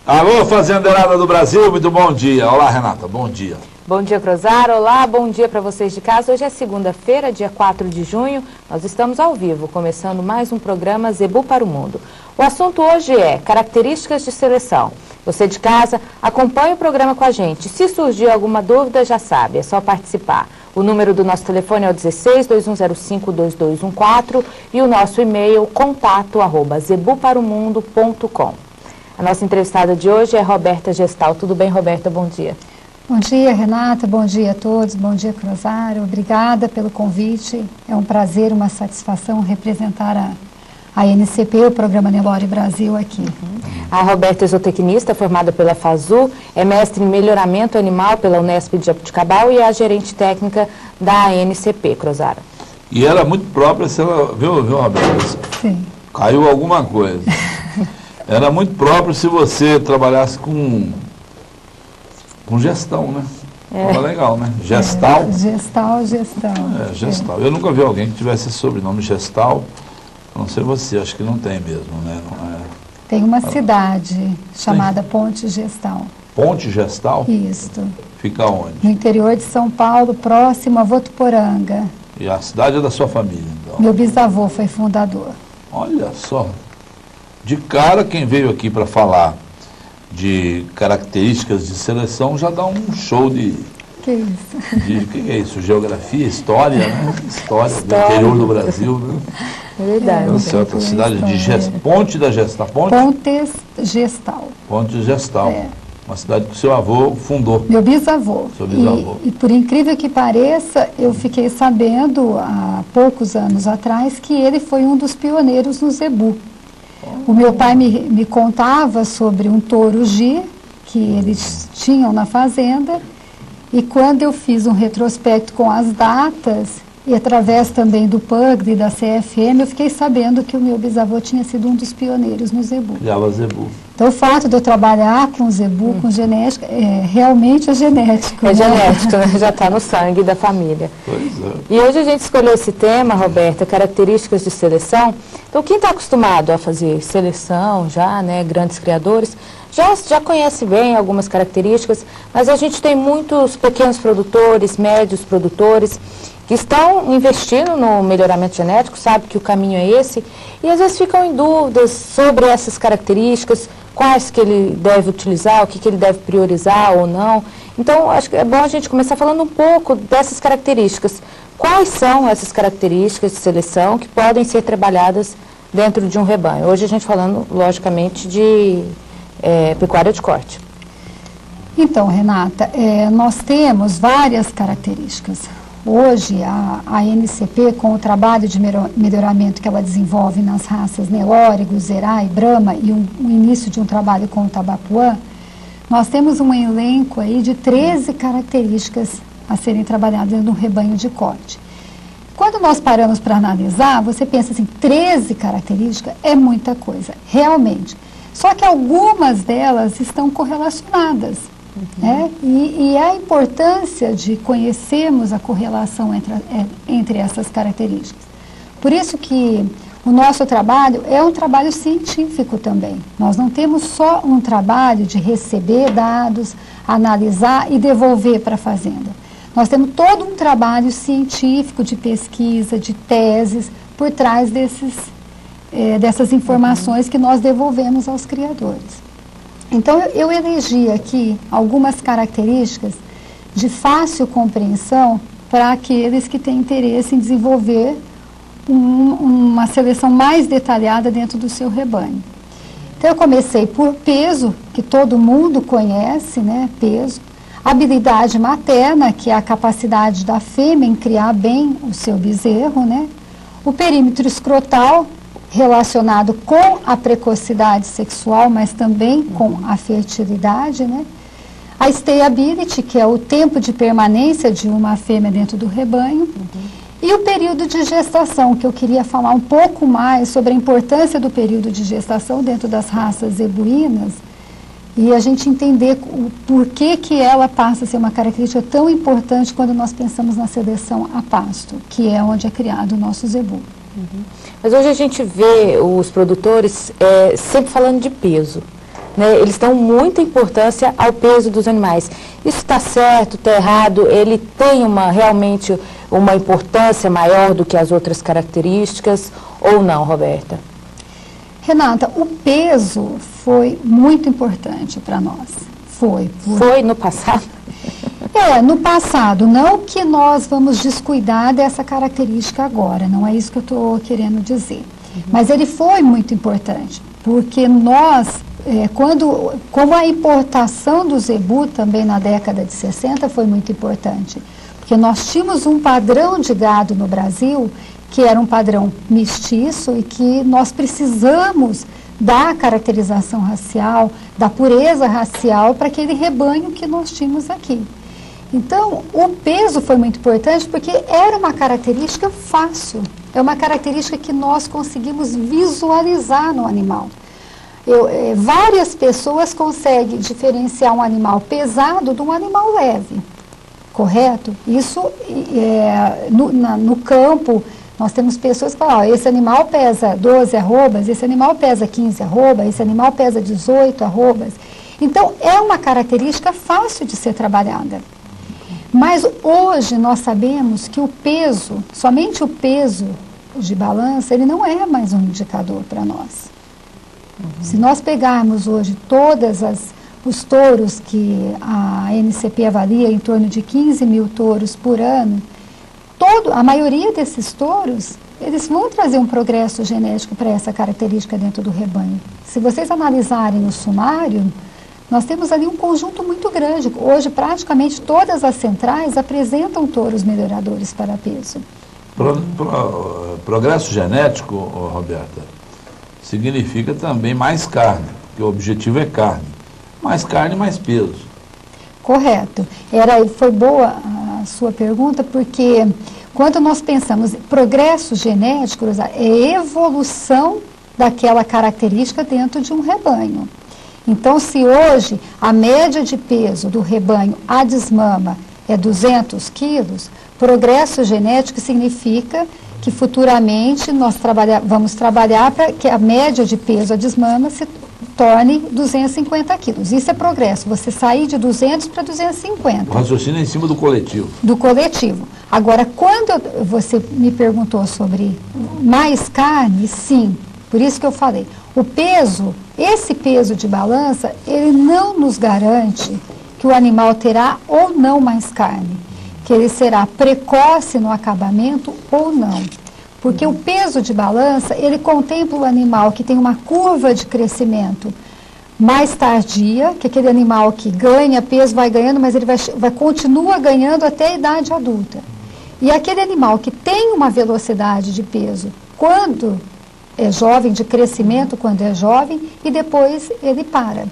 Alô, fazendeirada do Brasil, muito bom dia. Olá, Renata, bom dia. Bom dia, Cruzar. Olá, bom dia para vocês de casa. Hoje é segunda-feira, dia 4 de junho. Nós estamos ao vivo, começando mais um programa Zebu para o Mundo. O assunto hoje é características de seleção. Você de casa, acompanhe o programa com a gente. Se surgir alguma dúvida, já sabe, é só participar. O número do nosso telefone é o 16-2105-2214 e o nosso e-mail contato@zebuparomundo.com. A nossa entrevistada de hoje é Roberta Gestal. Tudo bem, Roberta? Bom dia. Bom dia, Renata. Bom dia a todos. Bom dia, Cruzar. Obrigada pelo convite. É um prazer, uma satisfação representar a NCP, o Programa Nelore Brasil, aqui. A Roberta é zootecnista, formada pela FASU, é mestre em melhoramento animal pela Unesp de Jabuticabal e é a gerente técnica da NCP, Cruzara. E ela é muito própria, se ela, viu, Roberta? Sim. Caiu alguma coisa. Era muito próprio se você trabalhasse com gestão, né? Tava legal, né? Gestal. Gestão. Gestal. Eu nunca vi alguém que tivesse esse sobrenome Gestal, a não ser você, acho que não tem mesmo, né? Não é... Tem uma cidade chamada Ponte Gestal. Ponte Gestal? Isso. Fica onde? No interior de São Paulo, próximo a Votuporanga. E a cidade é da sua família, então? Meu bisavô foi fundador. Olha só. De cara, quem veio aqui para falar de características de seleção já dá um show de... Que isso? O que é isso? Geografia, história, né? História do interior do Brasil, né? Verdade. A cidade de Ponte da Gestal. Pontes Gestal. Ponte Gestal. Uma cidade que o seu avô fundou. Meu bisavô. Seu bisavô. E por incrível que pareça, eu fiquei sabendo há poucos anos atrás que ele foi um dos pioneiros no zebu. O meu pai me contava sobre um touro G que eles tinham na fazenda, e quando eu fiz um retrospecto com as datas, e através também do PUGD e da CFM, eu fiquei sabendo que o meu bisavô tinha sido um dos pioneiros no zebu. Criava zebu. Então, o fato de eu trabalhar com zebu, com genética, realmente é genético. É genético, né? Já está no sangue da família. Pois é. E hoje a gente escolheu esse tema, Roberta, características de seleção. Então, quem está acostumado a fazer seleção já, né, grandes criadores, já conhece bem algumas características, mas a gente tem muitos pequenos produtores, médios produtores, que estão investindo no melhoramento genético, sabe que o caminho é esse, e às vezes ficam em dúvidas sobre essas características, quais que ele deve utilizar, o que ele deve priorizar ou não. Então, acho que é bom a gente começar falando um pouco dessas características. Quais são essas características de seleção que podem ser trabalhadas dentro de um rebanho? Hoje a gente falando, logicamente, de pecuária de corte. Então, Renata, nós temos várias características. Hoje, a NCP, com o trabalho de melhoramento que ela desenvolve nas raças Nelore, Guzerá e Brahma, e o início de um trabalho com o Tabapuã, nós temos um elenco aí de 13 características a serem trabalhadas dentro de um rebanho de corte. Quando nós paramos para analisar, você pensa assim, 13 características é muita coisa, realmente. Só que algumas delas estão correlacionadas. E a importância de conhecermos a correlação entre essas características. Por isso que o nosso trabalho é um trabalho científico também. Nós não temos só um trabalho de receber dados, analisar e devolver para a fazenda. Nós temos todo um trabalho científico de pesquisa, de teses, por trás dessas informações que nós devolvemos aos criadores. Então, eu elegi aqui algumas características de fácil compreensão para aqueles que têm interesse em desenvolver uma seleção mais detalhada dentro do seu rebanho. Então, eu comecei por peso, que todo mundo conhece, né, peso. Habilidade materna, que é a capacidade da fêmea em criar bem o seu bezerro, né. O perímetro escrotal, relacionado com a precocidade sexual, mas também com a fertilidade, né? A stayability, que é o tempo de permanência de uma fêmea dentro do rebanho, e o período de gestação, que eu queria falar um pouco mais sobre a importância do período de gestação dentro das raças zebuínas, e a gente entender o porquê que ela passa a ser uma característica tão importante quando nós pensamos na seleção a pasto, que é onde é criado o nosso zebu. Mas hoje a gente vê os produtores sempre falando de peso. né, eles dão muita importância ao peso dos animais. Isso está certo, está errado? Ele tem realmente uma importância maior do que as outras características ou não, Roberta? Renata, o peso foi muito importante para nós. Foi no passado? No passado. Não que nós vamos descuidar dessa característica agora, não é isso que eu estou querendo dizer. Mas ele foi muito importante, porque nós, como a importação do zebu também na década de 60 foi muito importante, porque nós tínhamos um padrão de gado no Brasil que era um padrão mestiço e que nós precisamos da caracterização racial, da pureza racial para aquele rebanho que nós tínhamos aqui. Então, o peso foi muito importante porque era uma característica fácil, é uma característica que nós conseguimos visualizar no animal. Várias pessoas conseguem diferenciar um animal pesado de um animal leve, correto? Isso, no campo, nós temos pessoas que falam, esse animal pesa 12 arrobas, esse animal pesa 15 arrobas, esse animal pesa 18 arrobas. Então, é uma característica fácil de ser trabalhada. Mas hoje nós sabemos que o peso, somente o peso de balança, ele não é mais um indicador para nós. Se nós pegarmos hoje todos os touros que a NCP avalia, em torno de 15 mil touros por ano, a maioria desses touros, eles vão trazer um progresso genético para essa característica dentro do rebanho. Se vocês analisarem o sumário, nós temos ali um conjunto muito grande. Hoje, praticamente todas as centrais apresentam touros melhoradores para peso. Progresso genético, Roberta, significa também mais carne, porque o objetivo é carne. Mais carne, mais peso. Correto. Foi boa a sua pergunta, porque quando nós pensamos em progresso genético, é evolução daquela característica dentro de um rebanho. Então, se hoje a média de peso do rebanho a desmama é 200 quilos, progresso genético significa que futuramente nós vamos trabalhar para que a média de peso a desmama se torne 250 quilos. Isso é progresso, você sair de 200 para 250. O raciocínio é em cima do coletivo. Do coletivo. Agora, quando você me perguntou sobre mais carne, sim, por isso que eu falei, o peso, esse peso de balança, ele não nos garante que o animal terá ou não mais carne, que ele será precoce no acabamento ou não. Porque o peso de balança, ele contempla o animal que tem uma curva de crescimento mais tardia, que é aquele animal que ganha peso, vai ganhando, mas ele continua ganhando até a idade adulta. E aquele animal que tem uma velocidade de peso quando é jovem, de crescimento quando é jovem, e depois ele para.